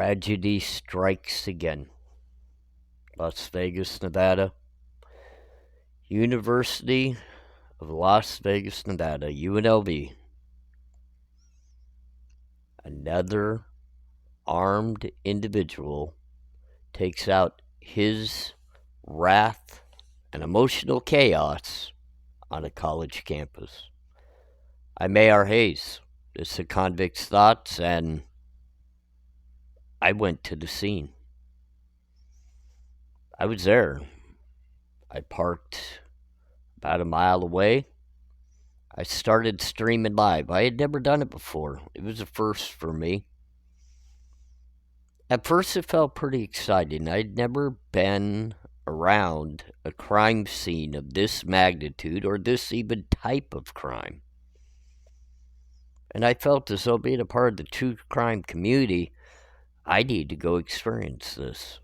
Tragedy strikes again. Las Vegas, Nevada. University of Las Vegas, Nevada, UNLV. Another armed individual takes out his wrath and emotional chaos on a college campus. I'm ARHayes. This is Convict's Thoughts, and I went to the scene. I was there. I parked about a mile away. I started streaming live. I had never done it before. It was a first for me. At first, it felt pretty exciting. I'd never been around a crime scene of this magnitude or this even type of crime. And I felt as though being a part of the true crime community, I need to go experience this.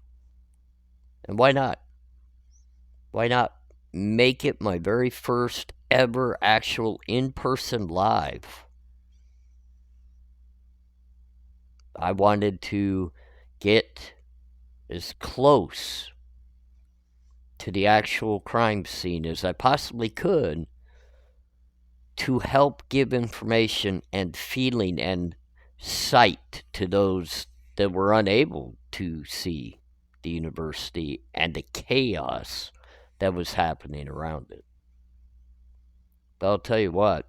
And why not? Why not make it my very first ever actual in-person live? I wanted to get as close to the actual crime scene as I possibly could to help give information and feeling and sight to those that were unable to see the university and the chaos that was happening around it. But I'll tell you what,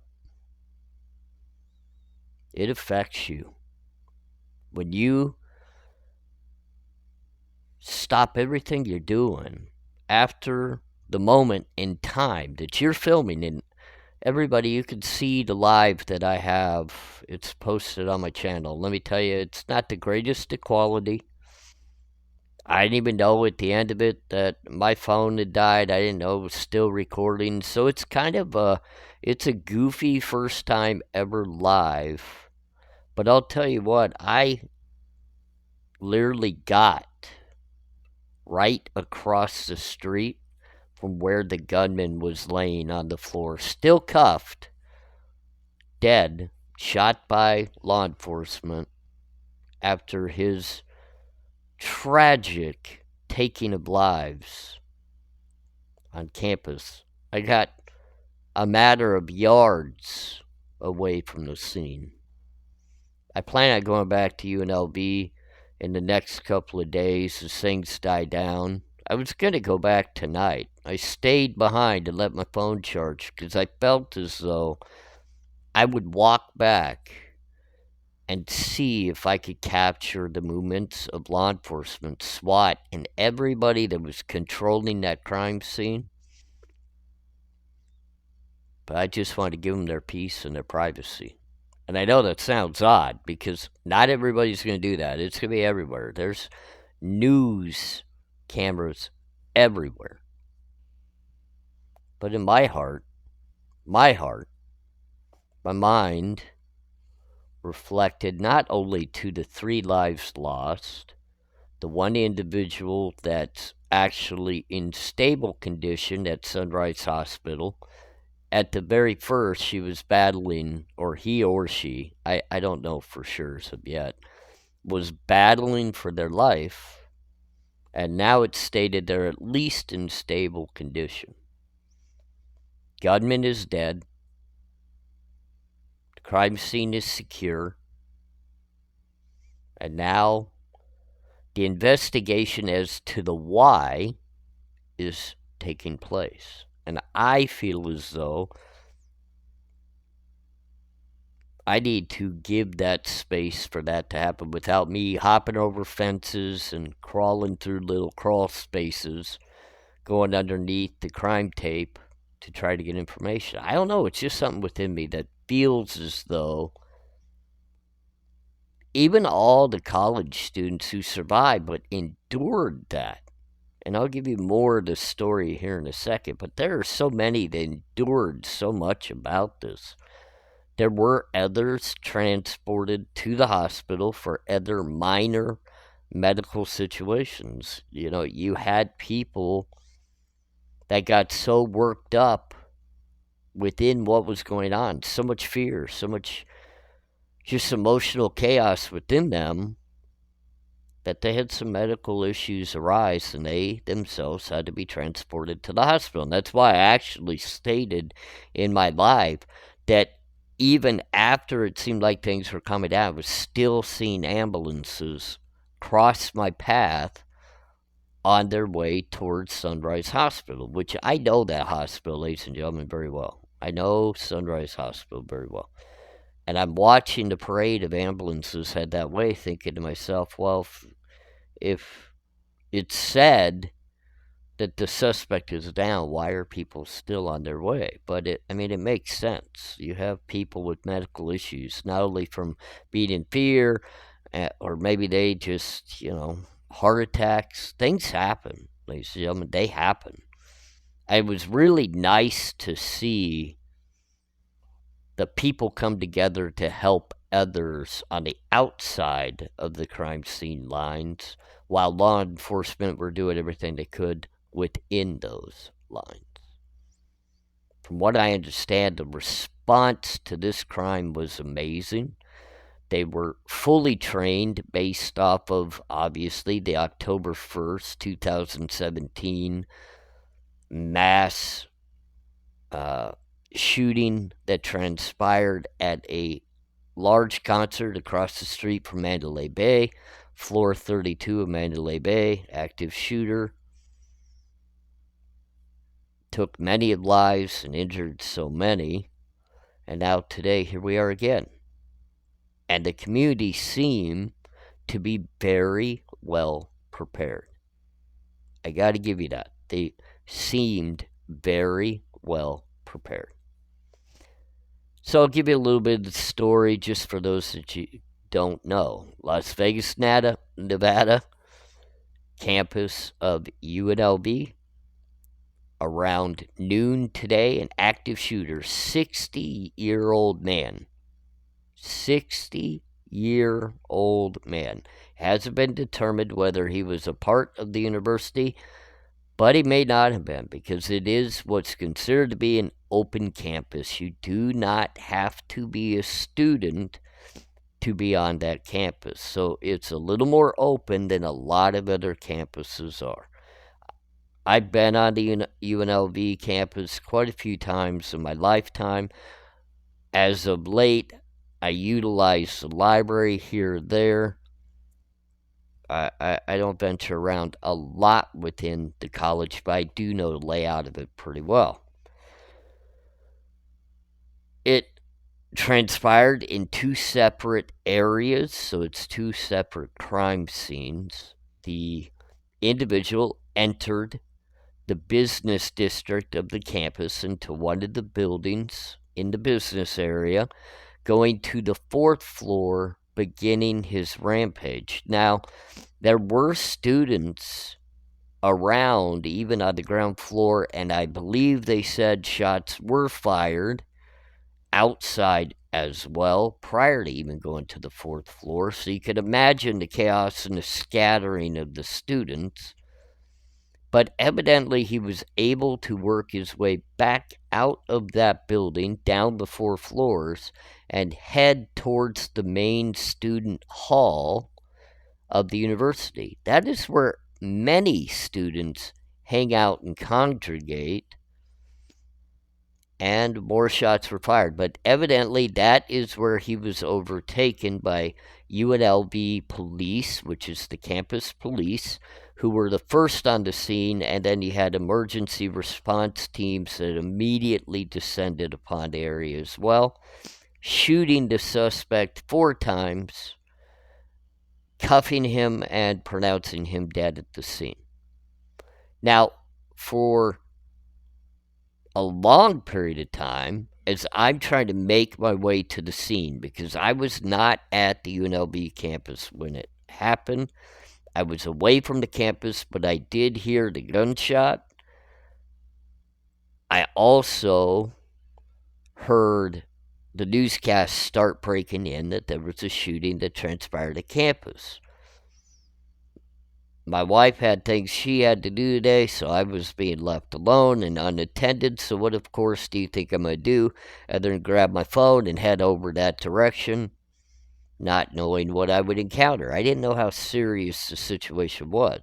it affects you. When you stop everything you're doing after the moment in time that you're filming, and everybody, you can see the live that I have. It's posted on my channel. Let me tell you, it's not the greatest of quality. I didn't even know at the end of it that my phone had died. I didn't know it was still recording. So it's kind of it's a goofy first time ever live. But I'll tell you what, I literally got right across the street from where the gunman was laying on the floor, still cuffed, dead, shot by law enforcement after his tragic taking of lives on campus. I got a matter of yards away from the scene. I plan on going back to UNLV in the next couple of days as things die down. I was going to go back tonight. I stayed behind to let my phone charge because I felt as though I would walk back and see if I could capture the movements of law enforcement, SWAT, and everybody that was controlling that crime scene. But I just wanted to give them their peace and their privacy. And I know that sounds odd because not everybody's going to do that. It's going to be everywhere. There's news cameras everywhere. But in my heart, my mind reflected not only to the 3 lives lost, the one individual that's actually in stable condition at Sunrise Hospital. At the very first, she was battling, or he or she, I don't know for sure as of yet, was battling for their life, and now it's stated they're at least in stable condition. Gunman is dead. The crime scene is secure. And now the investigation as to the why is taking place. And I feel as though I need to give that space for that to happen without me hopping over fences and crawling through little crawl spaces, going underneath the crime tape to try to get information. I don't know. It's just something within me that feels as though even all the college students who survived but endured that, and I'll give you more of the story here in a second, but there are so many that endured so much about this. There were others transported to the hospital for other minor medical situations. You know, you had people that got so worked up within what was going on, so much fear, so much just emotional chaos within them, that they had some medical issues arise and they themselves had to be transported to the hospital. And that's why I actually stated in my live that even after it seemed like things were coming down, I was still seeing ambulances cross my path on their way towards Sunrise Hospital, which I know that hospital, ladies and gentlemen, very well. I know Sunrise Hospital very well. And I'm watching the parade of ambulances head that way, thinking to myself, well, if it's said that the suspect is down, why are people still on their way? But it makes sense. You have people with medical issues, not only from being in fear, or maybe they just, heart attacks. Things happen, ladies and gentlemen. They happen. It was really nice to see the people come together to help others on the outside of the crime scene lines, while law enforcement were doing everything they could within those lines. From what I understand, the response to this crime was amazing. They were fully trained based off of, obviously, the October 1st, 2017 mass shooting that transpired at a large concert across the street from Mandalay Bay, floor 32 of Mandalay Bay. Active shooter took many lives and injured so many. And now today, here we are again. And the community seemed to be very well prepared. I got to give you that. They seemed very well prepared. So I'll give you a little bit of the story just for those that you don't know. Las Vegas, Nevada, campus of UNLV. Around noon today, an active shooter, 60-year-old man. 60-year-old man. Hasn't been determined whether he was a part of the university, but he may not have been, because it is what's considered to be an open campus. You do not have to be a student to be on that campus. So it's a little more open than a lot of other campuses are. I've been on the UNLV campus quite a few times in my lifetime. As of late, I utilize the library here or there. I don't venture around a lot within the college, but I do know the layout of it pretty well. It transpired in two separate areas, so it's two separate crime scenes. The individual entered the business district of the campus into one of the buildings in the business area, going to the 4th floor, beginning his rampage. Now, there were students around, even on the ground floor, and I believe they said shots were fired outside as well, prior to even going to the 4th floor. So you could imagine the chaos and the scattering of the students. But evidently he was able to work his way back out of that building, down the 4 floors, and head towards the main student hall of the university. That is where many students hang out and congregate, and more shots were fired. But evidently that is where he was overtaken by UNLV police, which is the campus police, who were the first on the scene, and then you had emergency response teams that immediately descended upon the area as well, shooting the suspect 4 times, cuffing him, and pronouncing him dead at the scene. Now, for a long period of time, as I'm trying to make my way to the scene, because I was not at the UNLV campus when it happened. I was away from the campus, but I did hear the gunshot. I also heard the newscast start breaking in that there was a shooting that transpired at campus. My wife had things she had to do today, so I was being left alone and unattended. So what, of course, do you think I'm going to do? Other than grab my phone and head over that direction? not knowing what I would encounter. I didn't know how serious the situation was.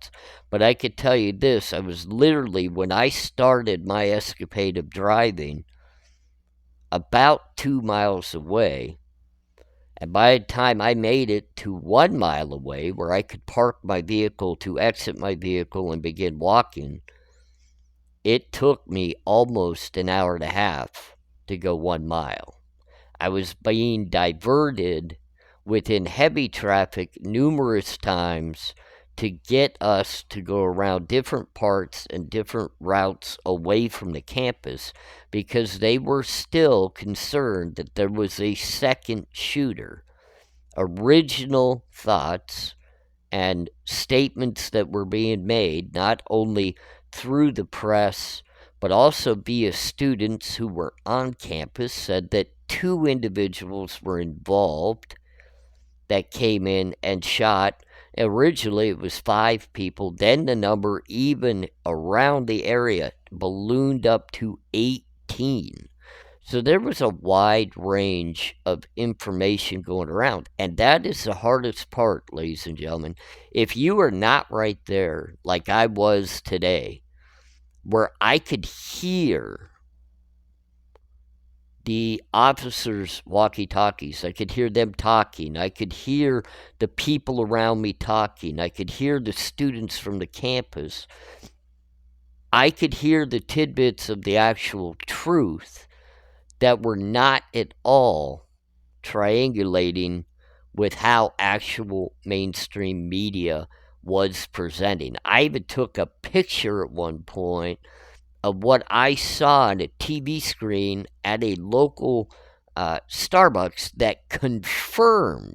But I could tell you this, I was literally, when I started my escapade of driving, about 2 miles away. And by the time I made it to 1 mile away, where I could park my vehicle to exit my vehicle and begin walking, it took me almost an hour and a half to go 1 mile. I was being diverted within heavy traffic numerous times to get us to go around different parts and different routes away from the campus because they were still concerned that there was a second shooter. Original thoughts and statements that were being made, not only through the press, but also via students who were on campus, said that 2 individuals were involved that came in and shot. Originally, it was 5 people. Then the number, even around the area, ballooned up to 18. So there was a wide range of information going around. And that is the hardest part, ladies and gentlemen. If you are not right there, like I was today, where I could hear the officers' walkie-talkies. I could hear them talking. I could hear the people around me talking. I could hear the students from the campus. I could hear the tidbits of the actual truth that were not at all triangulating with how actual mainstream media was presenting. I even took a picture at one point of what I saw on a TV screen at a local Starbucks that confirmed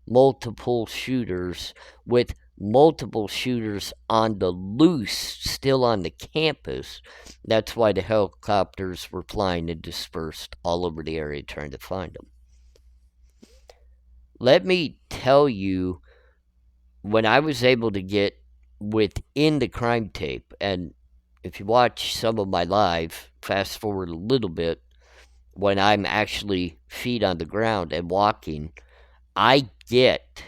multiple shooters, with multiple shooters on the loose still on the campus. That's why the helicopters were flying and dispersed all over the area trying to find them. Let me tell you, when I was able to get within the crime tape, and if you watch some of my live, fast forward a little bit, when I'm actually feet on the ground and walking, I get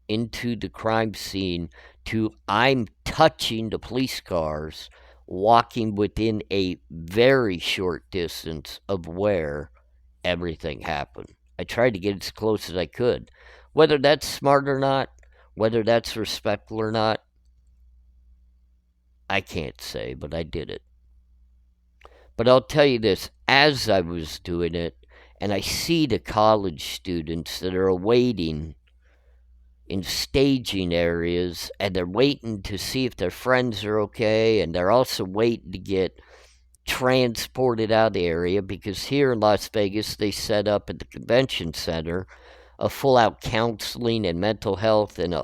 into the crime scene to I'm touching the police cars, walking within a very short distance of where everything happened. I tried to get as close as I could. Whether that's smart or not, whether that's respectful or not, I can't say, but I did it. But I'll tell you this, as I was doing it, and I see the college students that are awaiting in staging areas, and they're waiting to see if their friends are okay, and they're also waiting to get transported out of the area, because here in Las Vegas, they set up at the convention center a full-out counseling and mental health and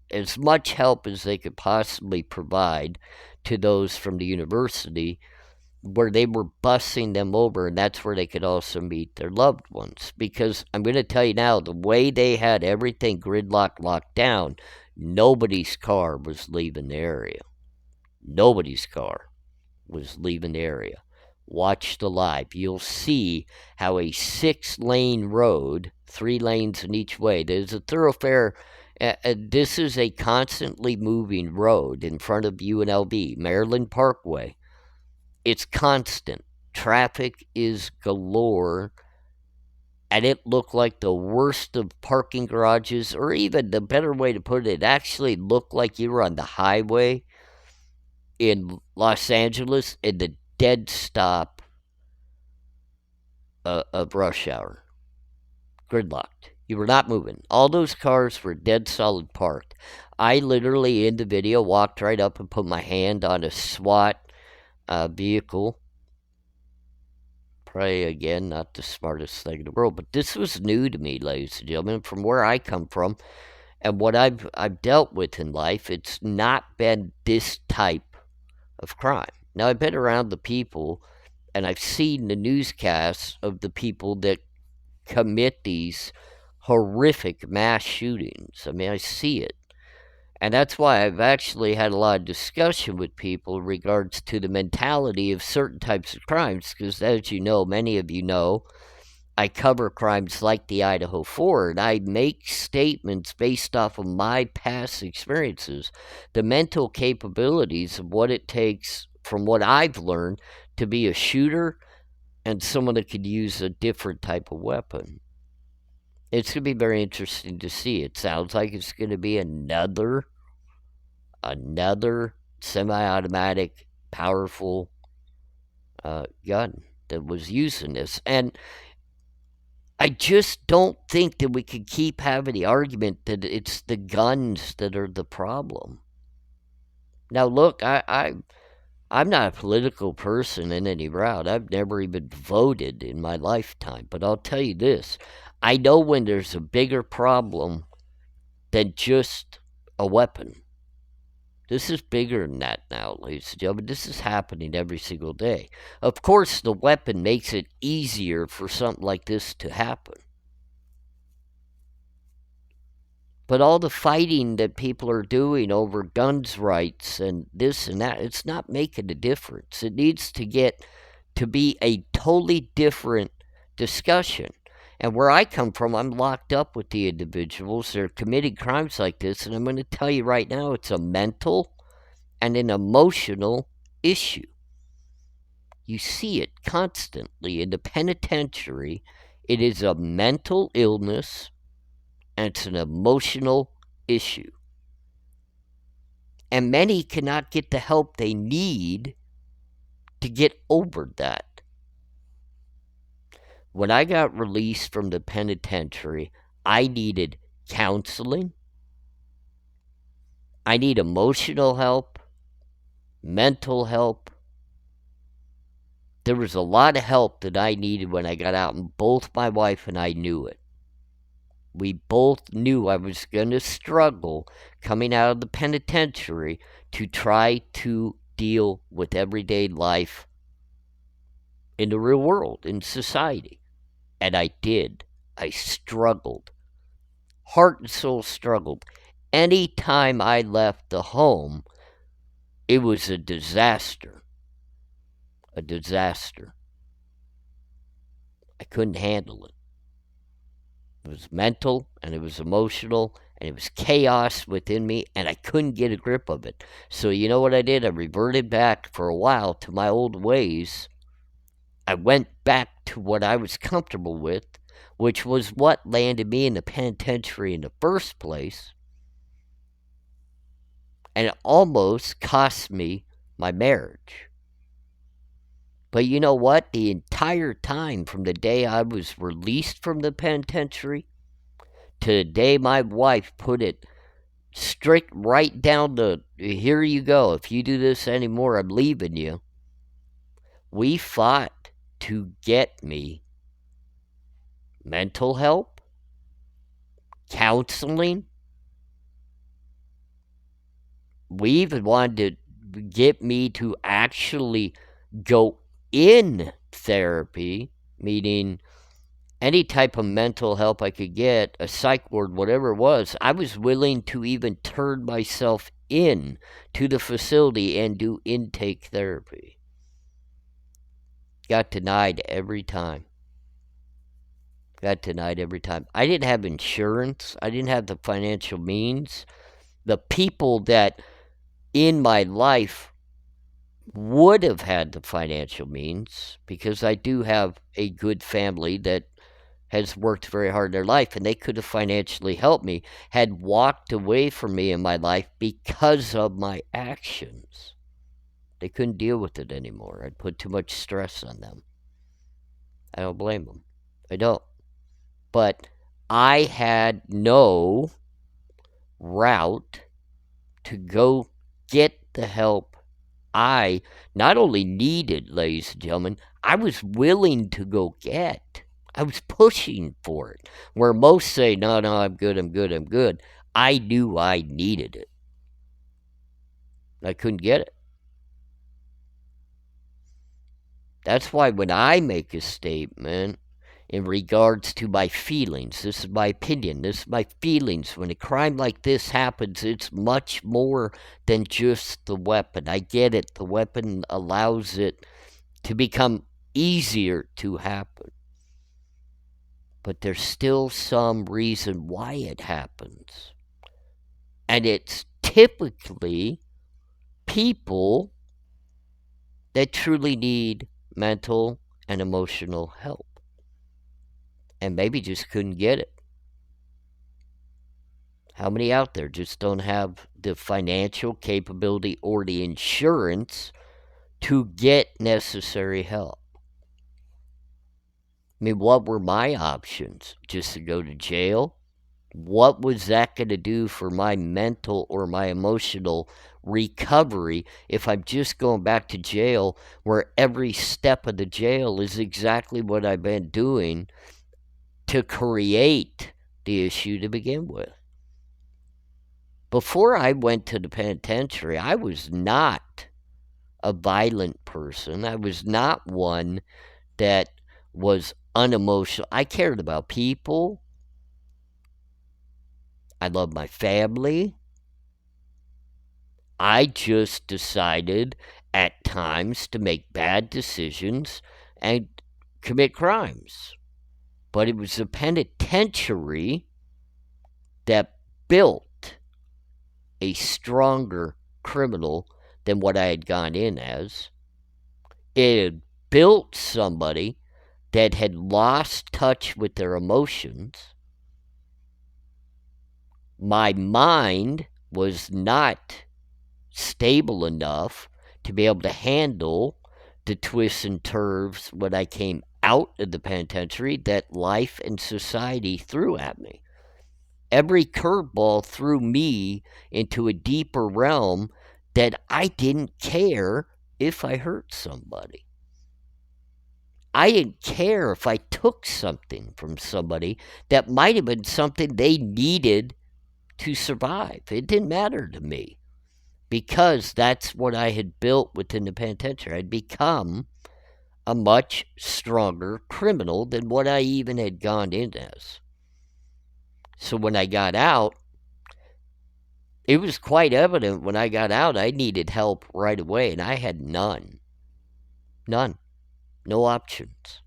as much help as they could possibly provide to those from the university, where they were busing them over, and that's where they could also meet their loved ones. Because I'm going to tell you now, the way they had everything gridlock locked down, nobody's car was leaving the area. Nobody's car was leaving the area. Watch the live. You'll see how a 6-lane road, 3 lanes in each way, there's a thoroughfare. This is a constantly moving road in front of UNLV, Maryland Parkway. It's constant. Traffic is galore. And it looked like the worst of parking garages, or even the better way to put it actually looked like you were on the highway in Los Angeles in the dead stop of rush hour. Gridlocked. You were not moving. All those cars were dead solid parked. I literally, in the video, walked right up and put my hand on a SWAT vehicle. Probably, again, not the smartest thing in the world, but this was new to me, ladies and gentlemen, from where I come from and what I've dealt with in life. It's not been this type of crime. Now, I've been around the people, and I've seen the newscasts of the people that commit these horrific mass shootings. I mean, I see it. And that's why I've actually had a lot of discussion with people in regards to the mentality of certain types of crimes, because as you know, many of you know, I cover crimes like the Idaho 4, and I make statements based off of my past experiences, the mental capabilities of what it takes from what I've learned to be a shooter and someone that could use a different type of weapon. It's going to be very interesting to see. It sounds like it's going to be another semi-automatic, powerful gun that was using this. And I just don't think that we could keep having the argument that it's the guns that are the problem. Now, look, I'm not a political person in any route. I've never even voted in my lifetime. But I'll tell you this. I know when there's a bigger problem than just a weapon. This is bigger than that now, ladies and gentlemen. This is happening every single day. Of course, the weapon makes it easier for something like this to happen. But all the fighting that people are doing over guns rights and this and that, it's not making a difference. It needs to get to be a totally different discussion. And where I come from, I'm locked up with the individuals that are committing crimes like this. And I'm going to tell you right now, it's a mental and an emotional issue. You see it constantly in the penitentiary. It is a mental illness and it's an emotional issue. And many cannot get the help they need to get over that. When I got released from the penitentiary, I needed counseling. I need emotional help, mental help. There was a lot of help that I needed when I got out, and both my wife and I knew it. We both knew I was going to struggle coming out of the penitentiary to try to deal with everyday life in the real world, in society. And I did. I struggled. Heart and soul struggled. Any time I left the home, it was a disaster. A disaster. I couldn't handle it. It was mental, and it was emotional, and it was chaos within me, and I couldn't get a grip of it. So you know what I did? I reverted back for a while to my old ways. I went back to what I was comfortable with, which was what landed me in the penitentiary in the first place. And it almost cost me my marriage. But you know what? The entire time from the day I was released from the penitentiary to the day my wife put it strict right down to, here you go. If you do this anymore, I'm leaving you. We fought to get me mental help, counseling. We even wanted to get me to actually go in therapy, meaning any type of mental help I could get, a psych ward, whatever it was. I was willing to even turn myself in to the facility and do intake therapy. Got denied every time. Got denied every time. I didn't have insurance. I didn't have the financial means. The people that in my life would have had the financial means, because I do have a good family that has worked very hard in their life, and they could have financially helped me, had walked away from me in my life because of my actions. They couldn't deal with it anymore. I'd put too much stress on them. I don't blame them. I don't. But I had no route to go get the help I not only needed, ladies and gentlemen, I was willing to go get. I was pushing for it. Where most say, no, I'm good. I knew I needed it. I couldn't get it. That's why when I make a statement in regards to my feelings, this is my opinion, this is my feelings. When a crime like this happens, it's much more than just the weapon. I get it. The weapon allows it to become easier to happen. but there's still some reason why it happens. And it's typically people that truly need mental and emotional help and maybe just couldn't get it. How many out there just don't have the financial capability or the insurance to get necessary help? I mean, what were my options? Just to go to jail? What was that going to do for my mental or my emotional recovery if I'm just going back to jail where every step of the jail is exactly what I've been doing to create the issue to begin with? Before I went to the penitentiary, I was not a violent person. I was not one that was unemotional. I cared about people. I loved my family. I just decided at times to make bad decisions and commit crimes. But it was the penitentiary that built a stronger criminal than what I had gone in as. It had built somebody that had lost touch with their emotions. My mind was not stable enough to be able to handle the twists and turns when I came out of the penitentiary that life and society threw at me. Every curveball threw me into a deeper realm that I didn't care if I hurt somebody. I didn't care if I took something from somebody that might have been something they needed to survive. It didn't matter to me because that's what I had built within the penitentiary. I'd become a much stronger criminal than what I even had gone in as. So when I got out, it was quite evident when I got out I needed help right away, and I had none. None. No options.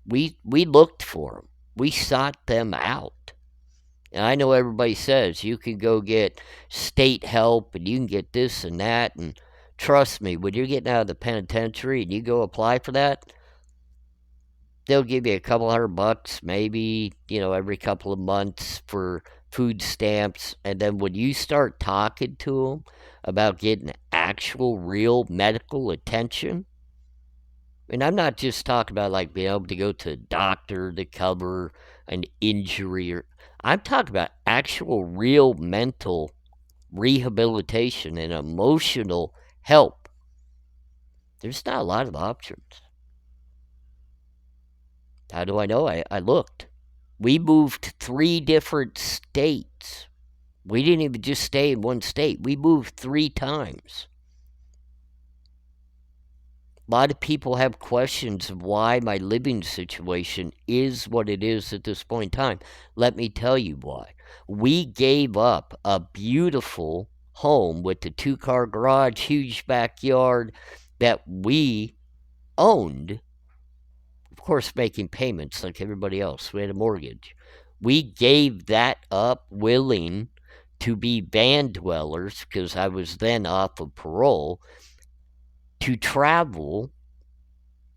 We looked for them. We sought them out. And I know everybody says you can go get state help and you can get this and that. And trust me, when you're getting out of the penitentiary and you go apply for that, they'll give you a couple $100, maybe, every couple of months for food stamps. And then when you start talking to them about getting actual, real medical attention, and I'm not just talking about like being able to go to a doctor to cover an injury, or I'm talking about actual, real mental rehabilitation and emotional help. There's not a lot of options. How do I know? I looked. We moved 3 different states. We didn't even just stay in one state. We moved 3 times. A lot of people have questions of why my living situation is what it is at this point in time. Let me tell you why. We gave up a beautiful home with the 2-car garage, huge backyard that we owned, of course, making payments like everybody else. We had a mortgage. We gave that up willing to be van dwellers because I was then off of parole, to travel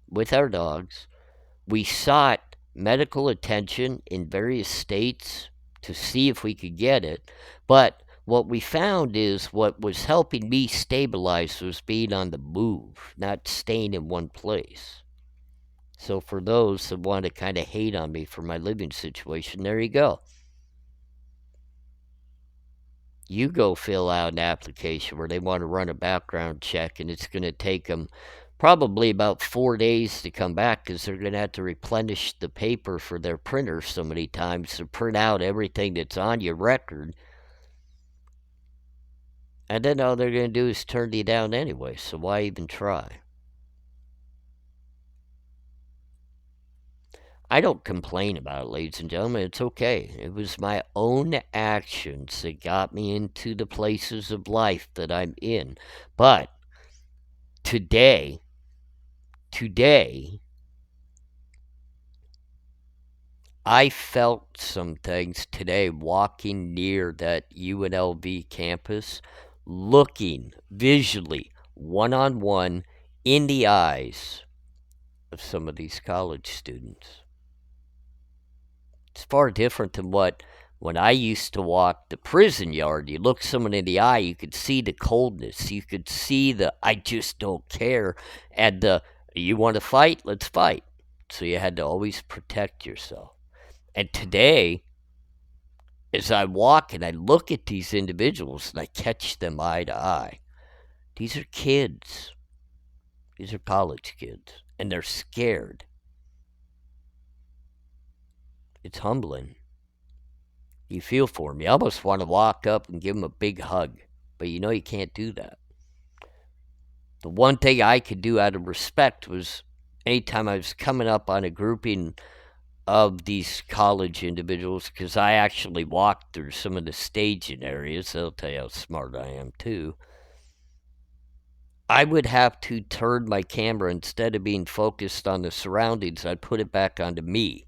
with our dogs. We sought medical attention in various states to see if we could get it. But what we found is what was helping me stabilize was being on the move, not staying in one place. So for those that want to kind of hate on me for my living situation, there you go. You go fill out an application where they want to run a background check, and it's going to take them probably about 4 days to come back because they're going to have to replenish the paper for their printer so many times to print out everything that's on your record. And then all they're going to do is turn you down anyway, so why even try? I don't complain about it, ladies and gentlemen. It's okay. It was my own actions that got me into the places of life that I'm in. But today, I felt some things today walking near that UNLV campus, looking visually, one on one, in the eyes of some of these college students. It's far different than when I used to walk the prison yard. You look someone in the eye, you could see the coldness, you could see the I just don't care, and the you want to fight, let's fight. So you had to always protect yourself. And today, as I walk and I look at these individuals and I catch them eye to eye, these are kids. These are college kids. And they're scared. It's humbling. You feel for them. You almost want to walk up and give them a big hug. But you know you can't do that. The one thing I could do out of respect was anytime I was coming up on a grouping of these college individuals, because I actually walked through some of the staging areas. They'll tell you how smart I am, too. I would have to turn my camera, instead of being focused on the surroundings, I'd put it back onto me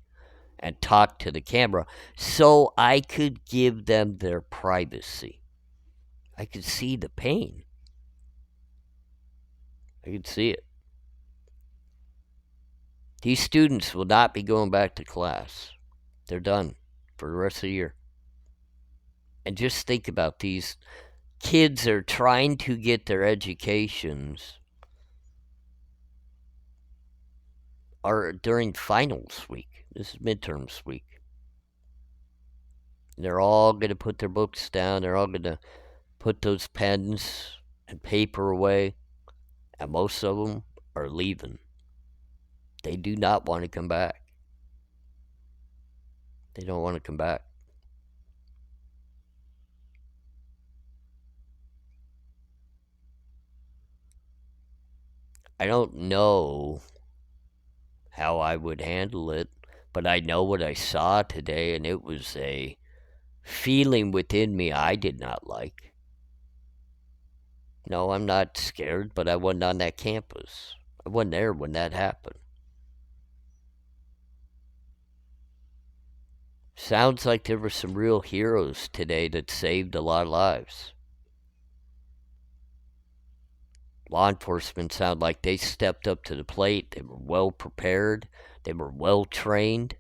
and talk to the camera so I could give them their privacy. I could see the pain. I could see it. These students will not be going back to class. They're done for the rest of the year. And just think about these kids that are trying to get their educations are during finals week. This is midterms week. They're all going to put their books down. They're all going to put those pens and paper away. And most of them are leaving. They do not want to come back. They don't want to come back. I don't know how I would handle it, but I know what I saw today, and it was a feeling within me I did not like. No, I'm not scared, but I wasn't on that campus. I wasn't there when that happened. Sounds like there were some real heroes today that saved a lot of lives. Law enforcement sound like they stepped up to the plate. They were well prepared. They were well trained.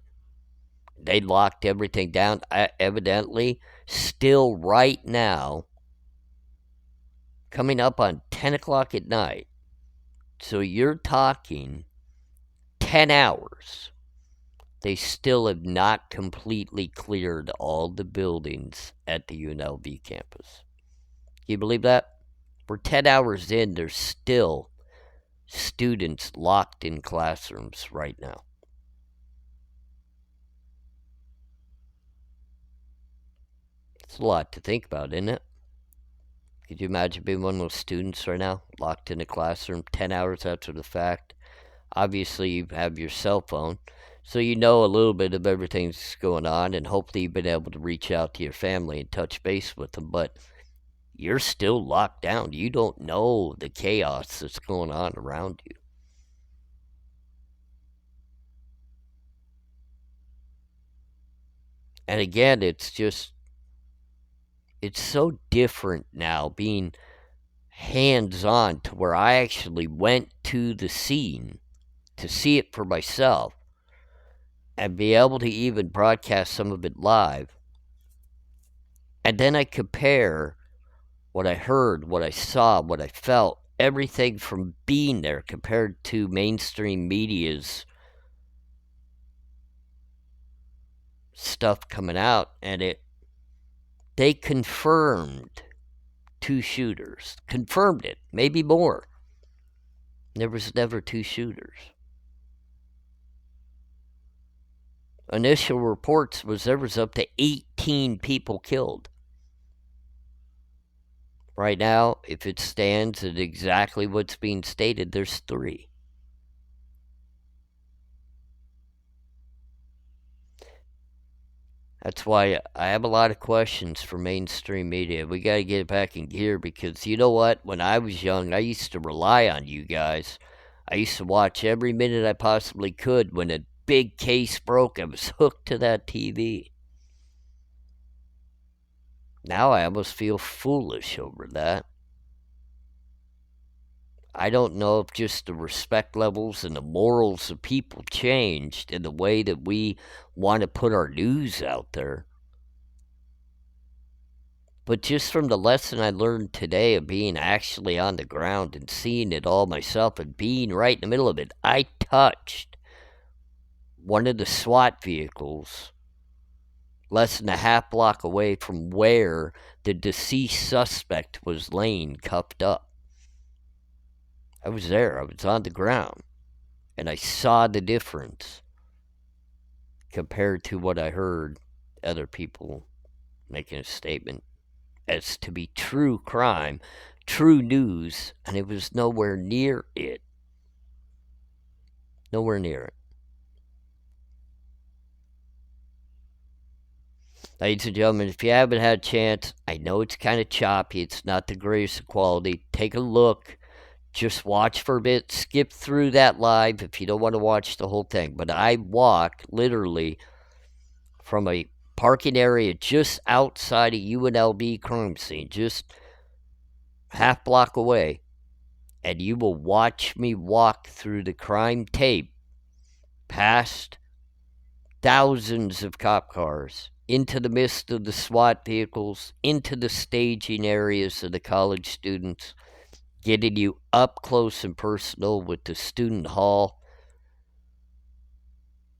They locked everything down. Evidently, still right now, coming up on 10 o'clock at night. So you're talking 10 hours. They still have not completely cleared all the buildings at the UNLV campus. Can you believe that? We're 10 hours in, there's still students locked in classrooms right now. It's a lot to think about, isn't it? Could you imagine being one of those students right now, locked in a classroom 10 hours after the fact? Obviously, you have your cell phone, so you know a little bit of everything that's going on, and hopefully you've been able to reach out to your family and touch base with them, but you're still locked down. You don't know the chaos that's going on around you. And again, it's so different now being hands-on to where I actually went to the scene to see it for myself and be able to even broadcast some of it live. And then I compare what I heard, what I saw, what I felt, everything from being there compared to mainstream media's stuff coming out, and they confirmed 2 shooters. Confirmed it, maybe more. There was never 2 shooters. Initial reports was there was up to 18 people killed. Right now, if it stands at exactly what's being stated, there's 3. That's why I have a lot of questions for mainstream media. We got to get it back in gear because you know what? When I was young, I used to rely on you guys. I used to watch every minute I possibly could when big case broke. I was hooked to that TV. Now I almost feel foolish over that. I don't know if just the respect levels and the morals of people changed in the way that we want to put our news out there. But just from the lesson I learned today of being actually on the ground and seeing it all myself and being right in the middle of it, I touched one of the SWAT vehicles less than a half block away from where the deceased suspect was laying cuffed up. I was there. I was on the ground. And I saw the difference compared to what I heard other people making a statement as to be true crime, true news, and it was nowhere near it. Nowhere near it. Ladies and gentlemen, if you haven't had a chance, I know it's kind of choppy. It's not the greatest of quality. Take a look. Just watch for a bit. Skip through that live if you don't want to watch the whole thing. But I walked literally from a parking area just outside of UNLV crime scene, just half block away, and you will watch me walk through the crime tape past thousands of cop cars into the midst of the SWAT vehicles, into the staging areas of the college students, getting you up close and personal with the student hall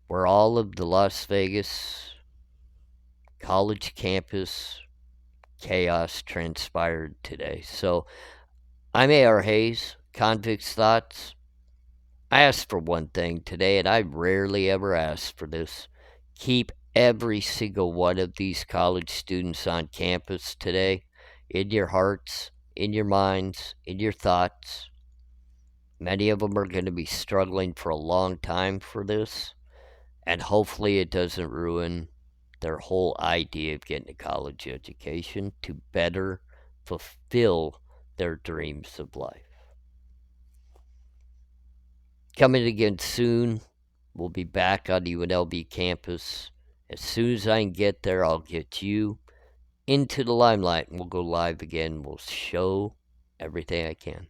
where all of the Las Vegas college campus chaos transpired today. So I'm ARHayes, Convict's Thoughts. I asked for one thing today, and I rarely ever ask for this. Keep every single one of these college students on campus today in your hearts, in your minds, in your thoughts. Many of them are going to be struggling for a long time for this, and hopefully it doesn't ruin their whole idea of getting a college education to better fulfill their dreams of life. Coming again soon. We'll be back on the UNLV campus. As soon as I can get there, I'll get you into the limelight and we'll go live again. We'll show everything I can.